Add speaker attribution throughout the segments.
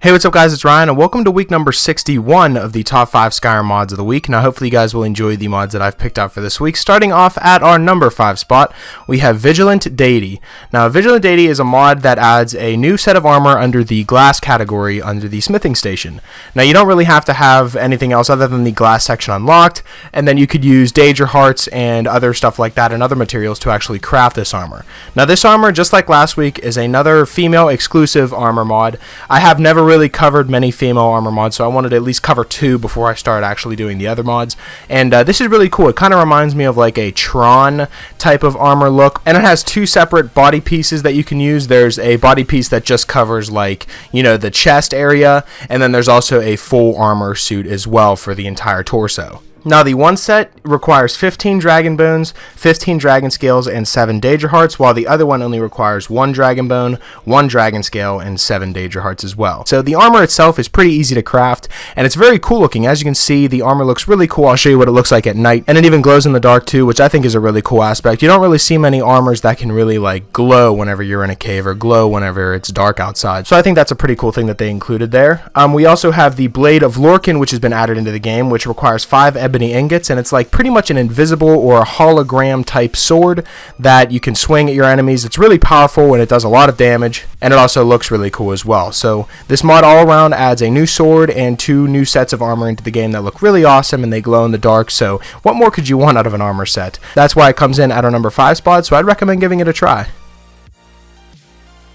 Speaker 1: Hey, what's up guys, it's Ryan, and welcome to week number 61 of the top 5 Skyrim mods of the week. Now hopefully you guys will enjoy the mods that I've picked out for this week. Starting off at our number 5 spot, we have Vigilant Deity. Now Vigilant Deity is a mod that adds a new set of armor under the glass category under the smithing station. Now you don't really have to have anything else other than the glass section unlocked, and then you could use Danger Hearts and other stuff like that and other materials to actually craft this armor. Now this armor, just like last week, is another female exclusive armor mod. I have never really covered many female armor mods, so I wanted to at least cover 2 before I start actually doing the other mods. And this is really cool. It kind of reminds me of like a Tron type of armor look, and it has 2 separate body pieces that you can use. There's a body piece that just covers, like, you know, the chest area, and then there's also a full armor suit as well for the entire torso. Now the one set requires 15 dragon bones, 15 dragon scales, and 7 danger hearts, while the other one only requires 1 dragon bone, 1 dragon scale, and 7 danger hearts as well. So the armor itself is pretty easy to craft, and it's very cool looking. As you can see, the armor looks really cool. I'll show you what it looks like at night, and it even glows in the dark too, which I think is a really cool aspect. You don't really see many armors that can really like glow whenever you're in a cave or glow whenever it's dark outside. So I think that's a pretty cool thing that they included there. We also have the Blade of Lorcan, which has been added into the game, which requires 5 ebony ingots, and it's like pretty much an invisible or a hologram type sword that you can swing at your enemies. It's really powerful and it does a lot of damage, and it also looks really cool as well. So this mod all around adds a new sword and 2 new sets of armor into the game that look really awesome, and they glow in the dark. So what more could you want out of an armor set? That's why it comes in at our number 5 spot, so I'd recommend giving it a try.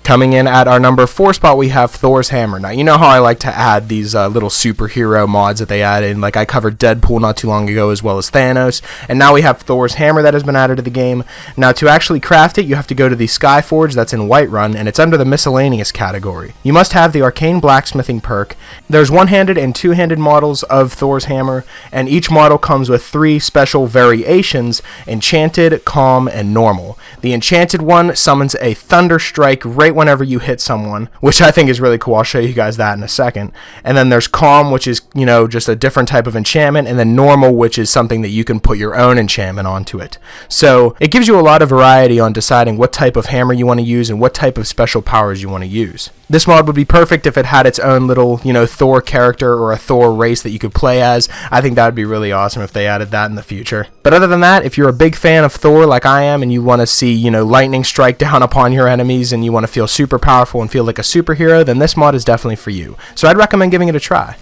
Speaker 1: Coming in at our number 4 spot, we have Thors hammer. Now, you know how I like to add these little superhero mods that they add in. Like I covered Deadpool not too long ago, as well as Thanos. And now we have Thors hammer that has been added to the game. Now, to actually craft it, you have to go to the Skyforge that's in Whiterun, and it's under the miscellaneous category. You must have the arcane blacksmithing perk. There's one-handed and two-handed models of Thors hammer, and each model comes with 3 special variations: enchanted, calm, and normal. The enchanted one summons a thunder strike right whenever you hit someone, which I think is really cool. I'll show you guys that in a second. And then there's calm, which is, you know, just a different type of enchantment, and then normal, which is something that you can put your own enchantment onto it. So it gives you a lot of variety on deciding what type of hammer you want to use and what type of special powers you want to use. This mod would be perfect if it had its own little, you know, Thor character or a Thor race that you could play as. I think that would be really awesome if they added that in the future. But other than that, if you're a big fan of Thor like I am, and you want to see, you know, lightning strike down upon your enemies, and you want to feel super powerful and feel like a superhero, then this mod is definitely for you. So I'd recommend giving it a try.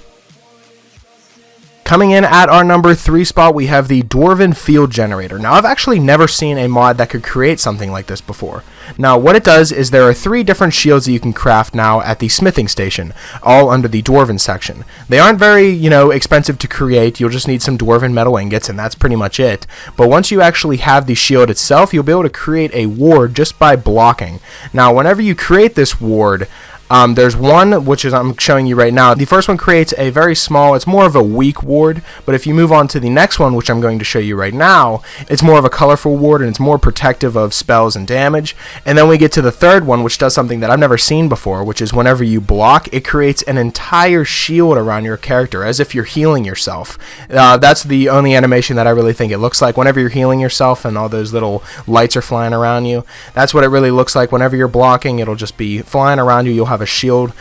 Speaker 1: Coming in at our number 3 spot, we have the Dwarven field generator. Now, I've actually never seen a mod that could create something like this before. Now, what it does is there are 3 different shields that you can craft now at the smithing station, all under the Dwarven section. They aren't very, you know, expensive to create. You'll just need some Dwarven metal ingots, and that's pretty much it. But once you actually have the shield itself, you'll be able to create a ward just by blocking. Now, whenever you create this ward, there's one, which is I'm showing you right now. The first one creates a very small, it's more of a weak ward, but if you move on to the next one, which I'm going to show you right now, it's more of a colorful ward, and it's more protective of spells and damage. And then we get to the third one, which does something that I've never seen before, which is whenever you block, it creates an entire shield around your character, as if you're healing yourself. That's the only animation that I really think it looks like. Whenever you're healing yourself and all those little lights are flying around you, that's what it really looks like. Whenever you're blocking, it'll just be flying around you. You'll have a shield.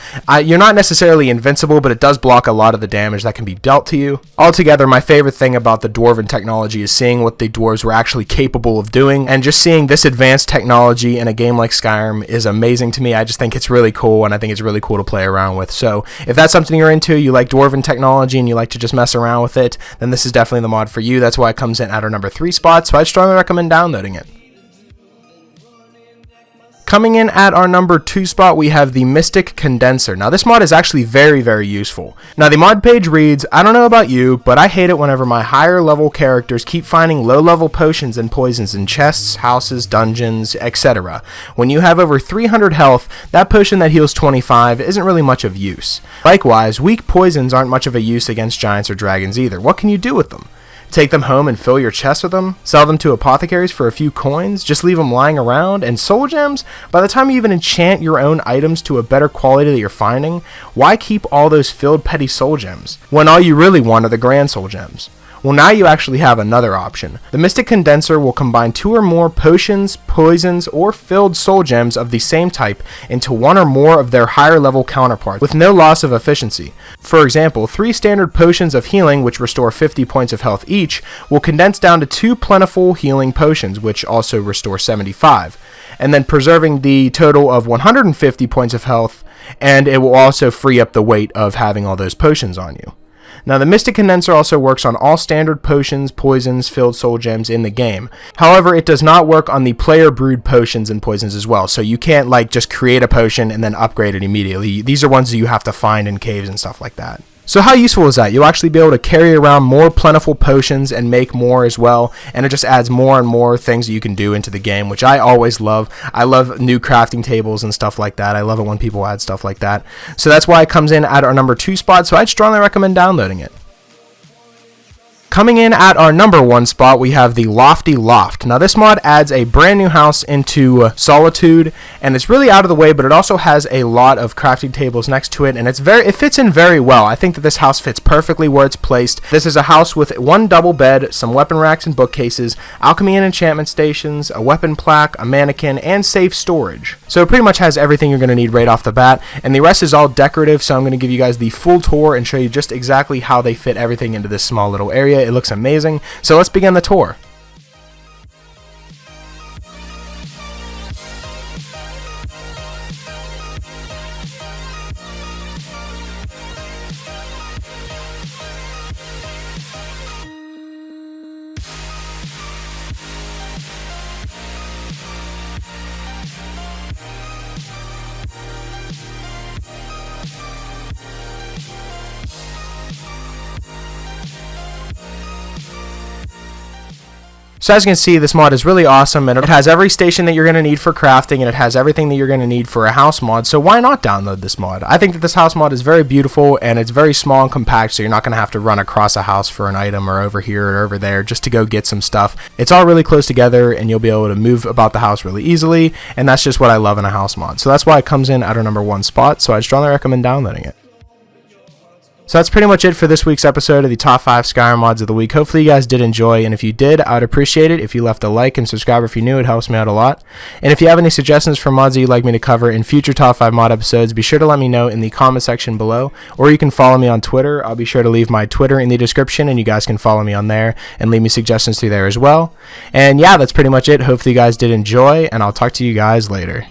Speaker 1: You're not necessarily invincible, but it does block a lot of the damage that can be dealt to you. Altogether, my favorite thing about the Dwarven technology is seeing what the dwarves were actually capable of doing, and just seeing this advanced technology in a game like Skyrim is amazing to me. I just think it's really cool, and I think it's really cool to play around with. So if that's something you're into, you like Dwarven technology and you like to just mess around with it, then this is definitely the mod for you. That's why it comes in at our number 3 spot, so I'd strongly recommend downloading it. Coming in at our number 2 spot, we have the Mystic Condenser. Now, this mod is actually very, very useful. Now, the mod page reads, "I don't know about you, but I hate it whenever my higher level characters keep finding low level potions and poisons in chests, houses, dungeons, etc. When you have over 300 health, that potion that heals 25 isn't really much of use. Likewise, weak poisons aren't much of a use against giants or dragons either. What can you do with them? Take them home and fill your chest with them? Sell them to apothecaries for a few coins? Just leave them lying around? And soul gems? By the time you even enchant your own items to a better quality that you're finding, why keep all those filled petty soul gems, when all you really want are the grand soul gems? Well, now you actually have another option. The Mystic Condenser will combine 2 or more potions, poisons, or filled soul gems of the same type into 1 or more of their higher level counterparts with no loss of efficiency. For example, 3 standard potions of healing, which restore 50 points of health each, will condense down to 2 plentiful healing potions, which also restore 75, and then preserving the total of 150 points of health, and it will also free up the weight of having all those potions on you. Now, the Mystic Condenser also works on all standard potions, poisons, filled soul gems in the game. However, it does not work on the player brewed potions and poisons as well, so you can't like just create a potion and then upgrade it immediately. These are ones that you have to find in caves and stuff like that. So how useful is that? You'll actually be able to carry around more plentiful potions and make more as well, and it just adds more and more things that you can do into the game, which I always love. I love new crafting tables and stuff like that. I love it when people add stuff like that. So that's why it comes in at our number 2 spot, so I'd strongly recommend downloading it. Coming in at our number 1 spot, we have the Lofty Loft. Now, this mod adds a brand new house into Solitude, and it's really out of the way, but it also has a lot of crafting tables next to it, and it fits in very well. I think that this house fits perfectly where it's placed. This is a house with 1 double bed, some weapon racks and bookcases, alchemy and enchantment stations, a weapon plaque, a mannequin, and safe storage. So it pretty much has everything you're going to need right off the bat, and the rest is all decorative, so I'm going to give you guys the full tour and show you just exactly how they fit everything into this small little area. It looks amazing. So let's begin the tour. So as you can see, this mod is really awesome, and it has every station that you're going to need for crafting, and it has everything that you're going to need for a house mod, so why not download this mod? I think that this house mod is very beautiful, and it's very small and compact, so you're not going to have to run across a house for an item or over here or over there just to go get some stuff. It's all really close together, and you'll be able to move about the house really easily, and that's just what I love in a house mod. So that's why it comes in at our number 1 spot, so I'd strongly recommend downloading it. So that's pretty much it for this week's episode of the Top 5 Skyrim Mods of the Week. Hopefully you guys did enjoy, and if you did, I would appreciate it if you left a like and subscribe if you're new. It helps me out a lot. And if you have any suggestions for mods that you'd like me to cover in future Top 5 Mod episodes, be sure to let me know in the comment section below, or you can follow me on Twitter. I'll be sure to leave my Twitter in the description, and you guys can follow me on there and leave me suggestions through there as well. And yeah, that's pretty much it. Hopefully you guys did enjoy, and I'll talk to you guys later.